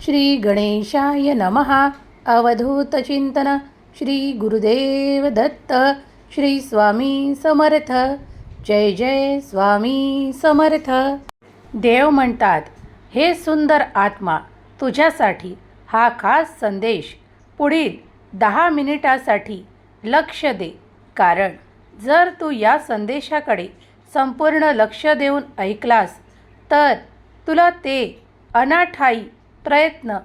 श्री गणेशाय नमः. अवधूत चिंतन. श्री गुरुदेव दत्त. श्री स्वामी समर्थ. जय जय स्वामी समर्थ. देव म्हणतात, हे सुंदर आत्मा, तुझ्यासाठी हा खास संदेश पुढील 10 मिनिटासाठी लक्ष दे. कारण जर तू या संदेशाकडे संपूर्ण लक्ष देऊन ऐकलास तर तुला ते अनाठायी प्रयत्न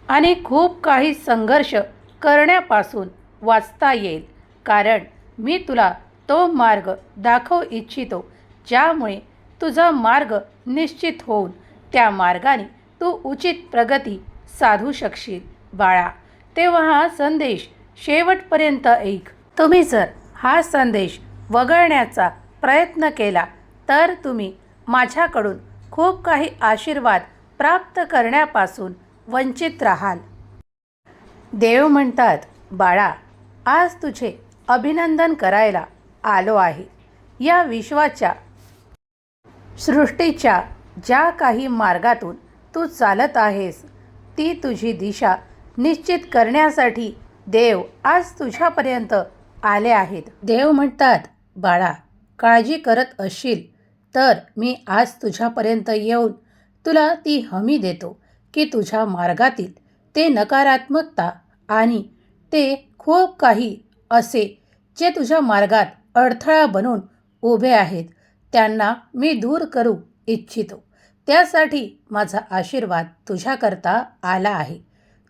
आणि खूप काही संघर्ष करण्यापासून वाचता येईल. कारण मी तुला तो मार्ग दाखवू इच्छितो ज्यामुळे तुझा मार्ग निश्चित होऊन त्या मार्गाने तू उचित प्रगती साधू शकशील. बाळा, तेव्हा हा संदेश शेवटपर्यंत ऐक. तुम्ही जर हा संदेश वगळण्याचा प्रयत्न केला तर तुम्ही माझ्याकडून खूप काही आशीर्वाद प्राप्त करण्यापासून वंचित राहाल. देव म्हणतात, बाळा, आज तुझे अभिनंदन करायला आलो आहे. या विश्वाच्या सृष्टीच्या ज्या काही मार्गातून तू चालत आहेस ती तुझी दिशा निश्चित करण्यासाठी देव आज तुझ्यापर्यंत आले आहेत. देव म्हणतात, बाळा, काळजी करत असशील तर मी आज तुझ्यापर्यंत येऊन तुला ती हमी देतो की तुझ्या मार्गातील ते नकारात्मकता आणि ते खूप काही असे जे तुझ्या मार्गात अडथळा बनून उभे आहेत त्यांना मी दूर करू इच्छितो. त्यासाठी माझा आशीर्वाद तुझ्याकरता आला आहे.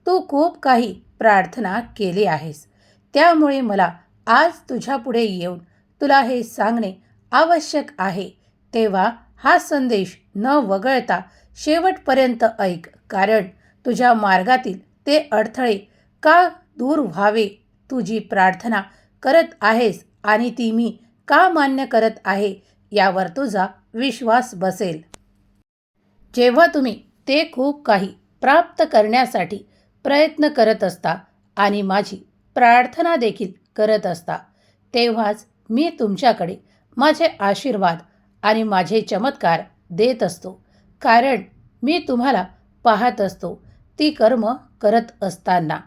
तू खूप काही प्रार्थना केली आहेस, त्यामुळे मला आज तुझ्यापुढे येऊन तुला हे सांगणे आवश्यक आहे. तेव्हा हा संदेश न वगळता शेवटपर्यंत ऐक. कारण तुझ्या मार्गातील ते अडथळे का दूर व्हावे तुझी प्रार्थना करत आहेस आणि ती मी का मान्य करत आहे यावर तुझा विश्वास बसेल. जेव्हा तुम्ही ते खूप काही प्राप्त करण्यासाठी प्रयत्न करत असता आणि माझी प्रार्थना देखील करत असता तेव्हाच मी तुमच्याकडे माझे आशीर्वाद आणि माझे चमत्कार देत असतो. कारण मी तुम्हाला पाहत असतो ती कर्म करत असताना.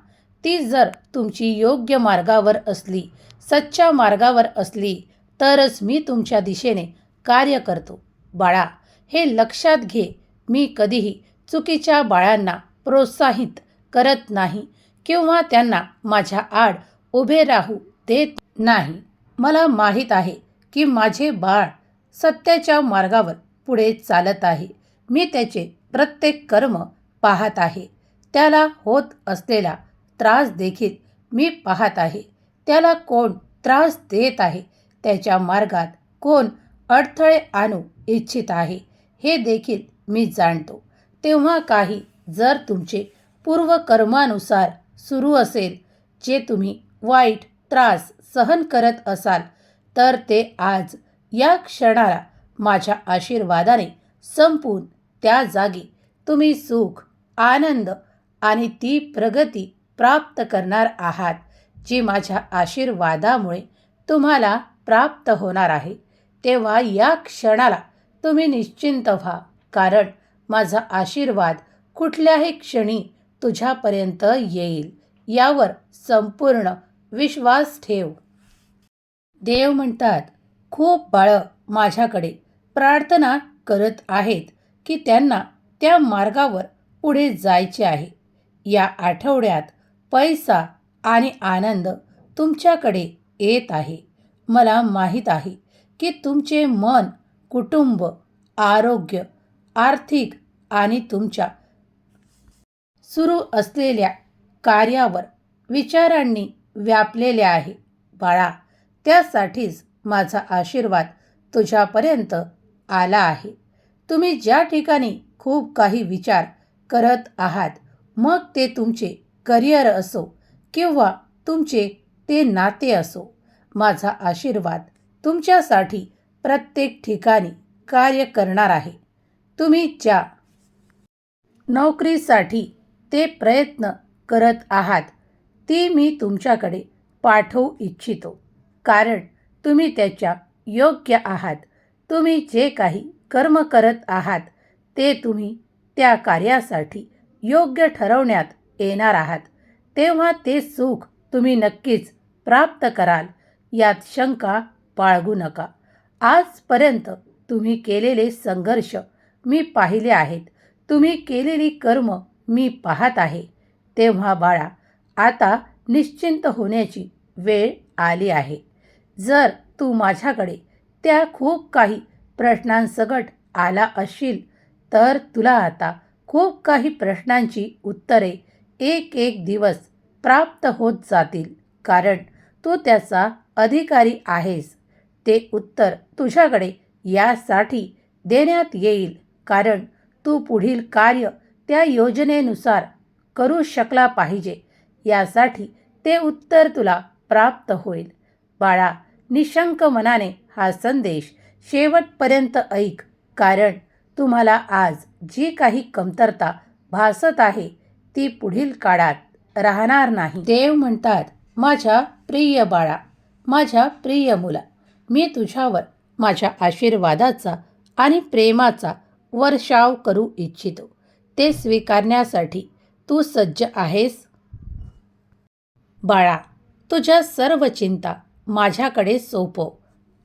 ती जर तुमची योग्य मार्गावर असली, सच्च्या मार्गावर असली तरच मी तुमच्या दिशेने कार्य करतो. बाळा, हे लक्षात घे, मी कधीही चुकीच्या बाळांना प्रोत्साहित करत नाही किंवा त्यांना माझ्या आड उभे राहू देत नाही. मला माहीत आहे की माझे बाळ सत्याच्या मार्गावर पुढे चालत आहे. मी त्याचे प्रत्येक कर्म पाहत आहे. त्याला होत असलेला त्रास देखील मी पाहत आहे. त्याला कोण त्रास देत आहे, त्याच्या मार्गात कोण अडथळे आणू इच्छित आहे हे देखील मी जाणतो. तेव्हा काही जर तुमचे पूर्वकर्मानुसार सुरू असेल, जे तुम्ही वाईट त्रास सहन करत असाल तर ते आज या क्षणाला माझ्या आशीर्वादाने संपून त्या जागी तुम्ही सुख, आनंद आणि ती प्रगती प्राप्त करणार आहात जी माझ्या आशीर्वादामुळे तुम्हाला प्राप्त होणार आहे. तेव्हा या क्षणाला तुम्ही निश्चिंत व्हा. कारण माझा आशीर्वाद कुठल्याही क्षणी तुझ्यापर्यंत येईल यावर संपूर्ण विश्वास ठेव. देव म्हणतात, खूप बाळं माझ्याकडे प्रार्थना करत आहेत की त्यांना त्या मार्गावर पुढे जायचे आहे. या आठवड्यात पैसा आणि आनंद तुमच्याकडे येत आहे. मला माहीत आहे की तुमचे मन, कुटुंब, आरोग्य, आर्थिक आणि तुमच्या सुरू असलेल्या कार्यावर विचारांनी व्यापलेले आहे. बाळा, त्यासाठीच माझा आशीर्वाद तुझ्यापर्यंत आला आहे. तुम्ही ज्या ठिकाणी खूप काही विचार करत आहात, मग ते तुमचे करिअर असो किंवा तुमचे ते नाते असो, माझा आशीर्वाद तुमच्यासाठी प्रत्येक ठिकाणी कार्य करणार आहे. तुम्ही ज्या नोकरीसाठी ते प्रयत्न करत आहात ती मी तुमच्याकडे पाठवू इच्छितो. कारण तुम्ही त्याच्या योग्य आहात. तुम्ही जे काही कर्म करत आहात ते तुम्ही त्या कार्यासाठी योग्य ठरवण्यात येणार आहात, तेव्हा ते सुख तुम्ही नक्कीच प्राप्त कराल, यात शंका बाळगू नका. आजपर्यंत तुम्ही केलेले संघर्ष मी पाहिले आहेत, तुम्ही केलेली कर्म मी पाहत आहे. तेव्हा बाळा, आता निश्चिंत होण्याची वेळ आली आहे. जर तू माझ्याकडे त्या खूप काही प्रश्नांसकट आला असशील, तर तुला आता खूप काही प्रश्नांची उत्तरे एक एक दिवस प्राप्त होत जातील, कारण तू त्याचा अधिकारी आहेस. ते उत्तर तुझ्याकडे यासाठी देण्यात येईल कारण तू पुढील कार्य त्या योजनेनुसार करू शकला पाहिजे, यासाठी ते उत्तर तुला प्राप्त होईल. बाळा, निशंक मनाने हा संदेश शेवटपर्यंत ऐक, कारण तुम्हाला आज जी काही कमतरता भासत आहे ती पुढील काळात राहणार नाही. देव म्हणतात, माझ्या प्रिय बाळा, माझ्या प्रिय मुला, मी तुझ्यावर माझ्या आशीर्वादाचा आणि प्रेमाचा वर्षाव करू इच्छितो. ते स्वीकारण्यासाठी तू सज्ज आहेस? बाळा, तुझ्या सर्व चिंता माझ्याकडे सोपव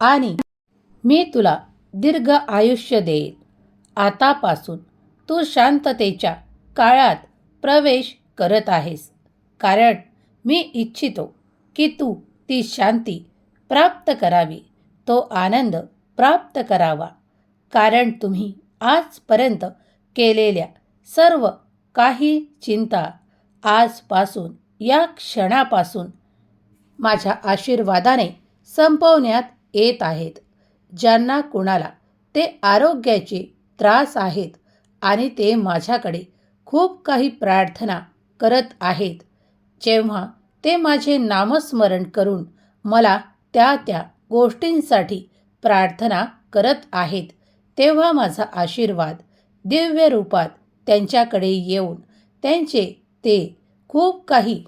आणि मी तुला दीर्घ आयुष्य देईन. आतापासून तू शांततेच्या काळात प्रवेश करत आहेस, कारण मी इच्छितो की तू ती शांती प्राप्त करावी, तो आनंद प्राप्त करावा. कारण तुम्ही आजपर्यंत केलेल्या सर्व काही चिंता आजपासून, या क्षणापासून माझ्या आशीर्वादाने संपवण्यात येत आहेत. ज्यांना कुणाला ते आरोग्याचे त्रास आहेत आणि ते माझ्याकडे खूप काही प्रार्थना करत आहेत, जेव्हा ते माझे नामस्मरण करून मला त्या त्या गोष्टींसाठी प्रार्थना करत आहेत, तेव्हा माझा आशीर्वाद दिव्य रूपात त्यांच्याकडे येऊन त्यांचे ते खूप काही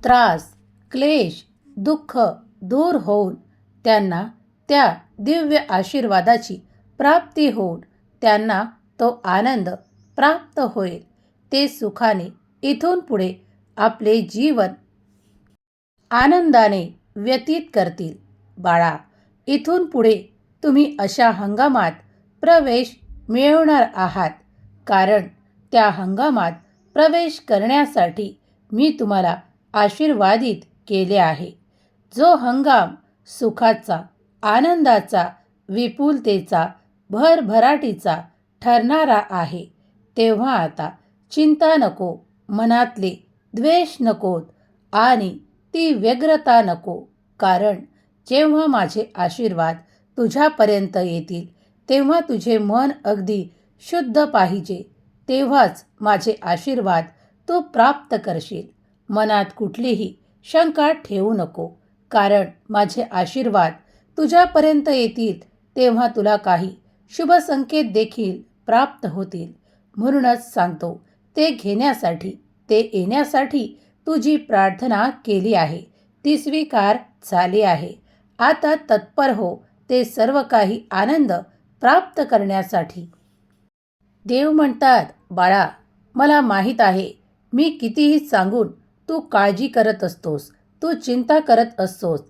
त्रास, क्लेश, दुःख दूर होऊन त्यांना त्या दिव्य आशीर्वादाची प्राप्ती होऊन त्यांना तो आनंद प्राप्त होईल. ते सुखाने इथून पुढे आपले जीवन आनंदाने व्यतीत करतील. बाळा, इथून पुढे तुम्ही अशा हंगामात प्रवेश मिळवणार आहात, कारण त्या हंगामात प्रवेश करण्यासाठी मी तुम्हाला आशीर्वादित केले आहे. जो हंगाम सुखाचा, आनंदाचा, विपुलतेचा, भरभराटीचा ठरणारा आहे, तेव्हा आता चिंता नको, मनातले द्वेष नकोत आणि ती व्यग्रता नको. कारण जेव्हा माझे आशीर्वाद तुझ्यापर्यंत येतील, तेव्हा तुझे मन अगदी शुद्ध पाहिजे, तेव्हाच माझे आशीर्वाद तू प्राप्त करशील. मनात कुठलीही शंका ठेवू नको, कारण माझे आशीर्वाद तुझ्यापर्यंत येतील तेव्हा तुला काही शुभ संकेत देखील प्राप्त होतील. म्हणूनच सांगतो, ते घेण्यासाठी, ते येण्यासाठी तू जी प्रार्थना केली आहे ती स्वीकार झाली आहे. आता तत्पर हो ते सर्व काही आनंद प्राप्त करण्यासाठी. देव म्हणतात, बाळा, मला माहीत आहे मी कितीही सांगून तू काळजी करत असतोस, तू चिंता करत असतोस,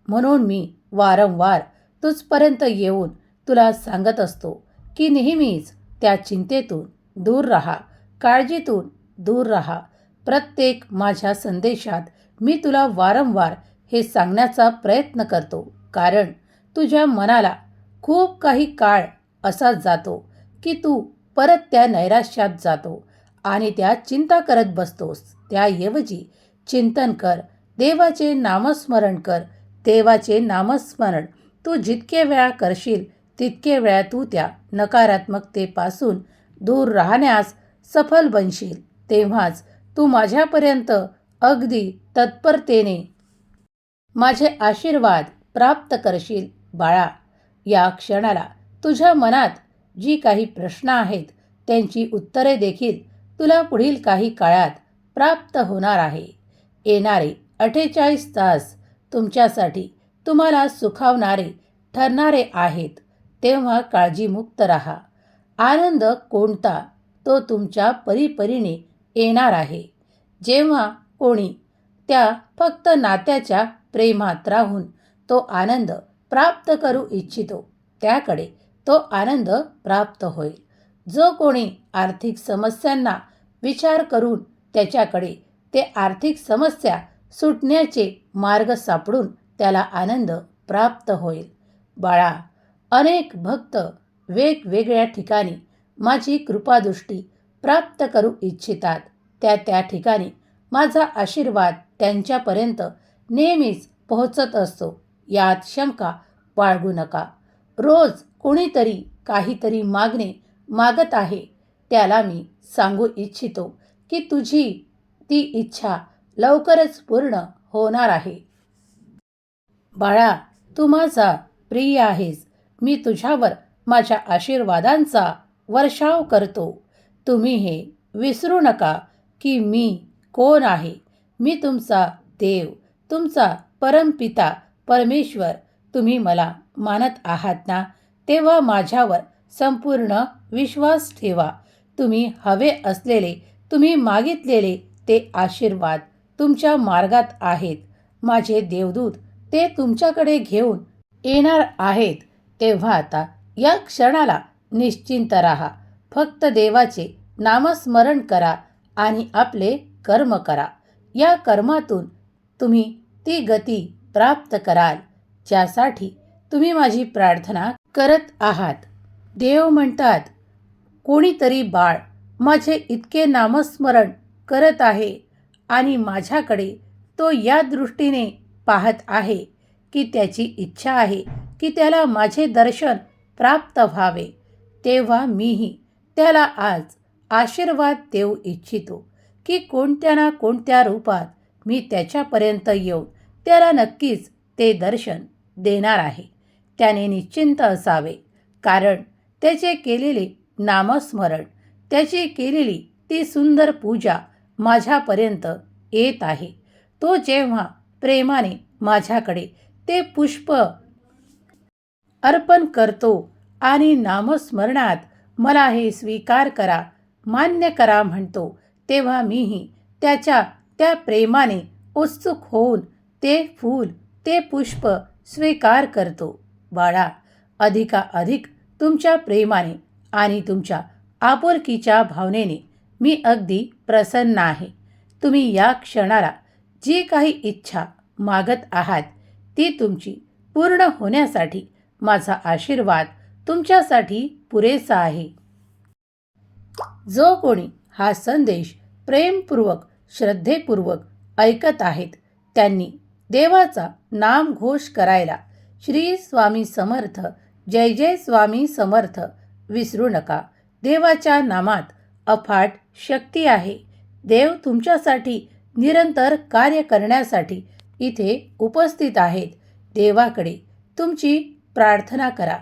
म्हणून मी वारंवार तुझपर्यंत येऊन तुला सांगत असतो की नेहमीच त्या चिंतेतून दूर राहा, काळजीतून दूर राहा. प्रत्येक माझ्या संदेशात मी तुला वारंवार हे सांगण्याचा प्रयत्न करतो, कारण तुझ्या मनाला खूप काही काळ असा जातो की तू परत त्या नैराश्यात जातो आणि त्या चिंता करत बसतोस. त्याऐवजी चिंतन कर, देवाचे नामस्मरण कर. देवाचे नामस्मरण तू जितके वेळा करशील तितके वेळा तू त्या नकारात्मकतेपासून दूर राहण्यास सफल बनशील. तेव्हाच तू माझ्यापर्यंत अगदी तत्परतेने माझे आशीर्वाद प्राप्त करशील. बाळा, या क्षणाला तुझ्या मनात जी काही प्रश्न आहेत त्यांची उत्तरे देखील तुला पुढील काही काळात प्राप्त होणार आहे. येणारे 48 तास तुमच्यासाठी, तुम्हाला सुखावणारे ठरणारे आहेत. तेव्हा काळजीमुक्त राहा. आनंद कोणता तो तुमच्या परीपरीने येणार आहे. जेव्हा कोणी त्या फक्त नात्याच्या प्रेमात राहून तो आनंद प्राप्त करू इच्छितो त्याकडे तो आनंद प्राप्त होईल. जो कोणी आर्थिक समस्यांना विचार करून त्याच्याकडे ते आर्थिक समस्या सुटण्याचे मार्ग सापडून त्याला आनंद प्राप्त होईल. बाळा, अनेक भक्त वेगवेगळ्या ठिकाणी माझी कृपादृष्टी प्राप्त करू इच्छितात. त्या ठिकाणी माझा आशीर्वाद त्यांच्यापर्यंत नेहमीच पोहोचत असतो. यात शंका बाळगू नका. रोज कोणीतरी काहीतरी मागत आहे. त्याला मी सांगू इच्छितो की तुझी ती इच्छा लवकरच पूर्ण होणार आहे. बाळा, तू माझा प्रिय आहेस. मी तुझ्यावर माझ्या आशीर्वादांचा वर्षाव करतो. तुम्ही हे विसरू नका की मी कोण आहे. मी तुमचा देव, तुमचा परमपिता परमेश्वर. तुम्ही मला मानत आहात ना, तेव्हा माझ्यावर संपूर्ण विश्वास ठेवा. तुम्ही हवे असलेले, तुम्ही मागितलेले ते आशीर्वाद तुमच्या मार्गात आहेत. माझे देवदूत ते तुमच्याकडे घेऊन येणार आहेत. तेव्हा आता या क्षणाला निश्चिंत राहा. फक्त देवाचे नामस्मरण करा आणि आपले कर्म करा. या कर्मातून तुम्ही ती गती प्राप्त कराल ज्यासाठी तुम्ही माझी प्रार्थना करत आहात. देव म्हणतात, कोणीतरी बाळ माझे इतके नामस्मरण करत आहे आणि माझ्याकडे तो या दृष्टीने पाहत आहे की त्याची इच्छा आहे की त्याला माझे दर्शन प्राप्त व्हावे. तेव्हा मीही त्याला आज आशीर्वाद देऊ इच्छितो की कोणत्या ना कोणत्या रूपात मी त्याच्यापर्यंत येऊन त्याला नक्कीच ते दर्शन देणार आहे. त्याने निश्चिंत असावे, कारण त्याचे केलेले नामस्मरण, त्याची केलेली ती सुंदर पूजा माझ्यापर्यंत येत आहे. तो जेव्हा प्रेमाने माझ्याकडे ते पुष्प अर्पण करतो आणि नामस्मरणात मला हे स्वीकार करा, मान्य करा म्हणतो, तेव्हा मीही त्याच्या त्या प्रेमाने उत्सुक होऊन ते फूल, ते पुष्प स्वीकार करतो. बाळा, अधिकाधिक तुमच्या प्रेमाने आणि तुमच्या आपुलकीच्या भावनेने मी अगदी प्रसन्न आहे. तुम्ही या क्षणाला जी काही इच्छा मागत आहात ती तुमची पूर्ण होण्यासाठी माझा आशीर्वाद तुमच्यासाठी पुरेसा आहे. जो कोणी हा संदेश प्रेमपूर्वक, श्रद्धेपूर्वक ऐकत आहेत त्यांनी देवाचा नामघोष करायला श्री स्वामी समर्थ, जय जय स्वामी समर्थ विसरू नका. देवाच्या नामात अफाट शक्ती आहे. देव तुमच्यासाठी निरंतर कार्य करण्यासाठी इथे उपस्थित आहेत. देवाकडे तुमची प्रार्थना करा.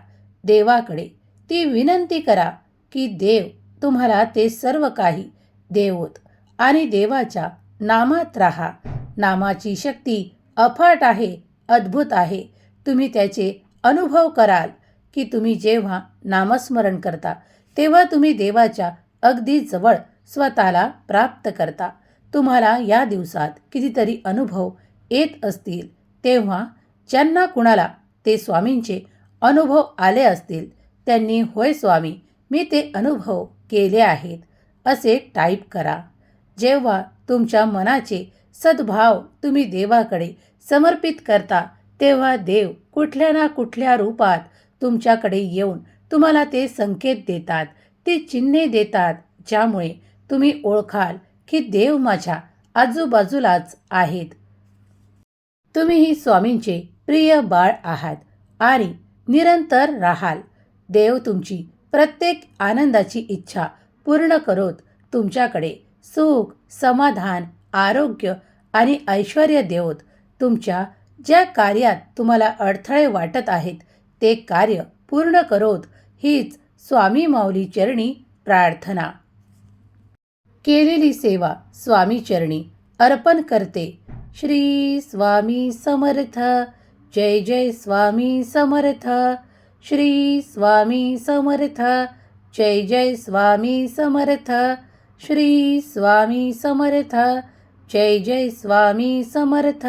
देवाकडे ती विनंती करा की देव तुम्हाला ते सर्व काही देवोत आणि देवाच्या नामात राहा. नामाची शक्ती अफाट आहे, अद्भुत आहे. तुम्ही त्याचे अनुभव कराल की तुम्ही जेव्हा नामस्मरण करता तेव्हा तुम्ही देवाच्या अगदी जवळ स्वतःला प्राप्त करता. तुम्हाला या दिवसात कितीतरी अनुभव येत असतील, तेव्हा ज्यांना कुणाला ते स्वामींचे अनुभव आले असतील त्यांनी होय स्वामी, मी ते अनुभव केले आहेत असे टाईप करा. जेव्हा तुमच्या मनाचे सद्भाव तुम्ही देवाकडे समर्पित करता तेव्हा देव कुठल्या ना कुठल्या रूपात तुमच्याकडे येऊन तुम्हाला ते संकेत देतात, ती चिन्हे देतात, ज्यामुळे तुम्ही ओळखाल की देव माझ्या आजूबाजूलाच आहेत. तुम्हीही स्वामींचे प्रिय बाळ आहात आणि निरंतर राहाल. देव तुमची प्रत्येक आनंदाची इच्छा पूर्ण करोत तुमच्याकडे सुख, समाधान, आरोग्य आणि ऐश्वर्य देवोत. तुमच्या ज्या कार्यात तुम्हाला अडथळे वाटत आहेत ते कार्य पूर्ण करोत हीच स्वामी माऊली चरणी प्रार्थना. केलेली सेवा स्वामी चरणी अर्पण करते. श्री स्वामी समर्थ. जय जय स्वामी समर्थ. श्री स्वामी समर्थ. जय जय स्वामी समर्थ. श्री स्वामी समर्थ. जय जय स्वामी समर्थ.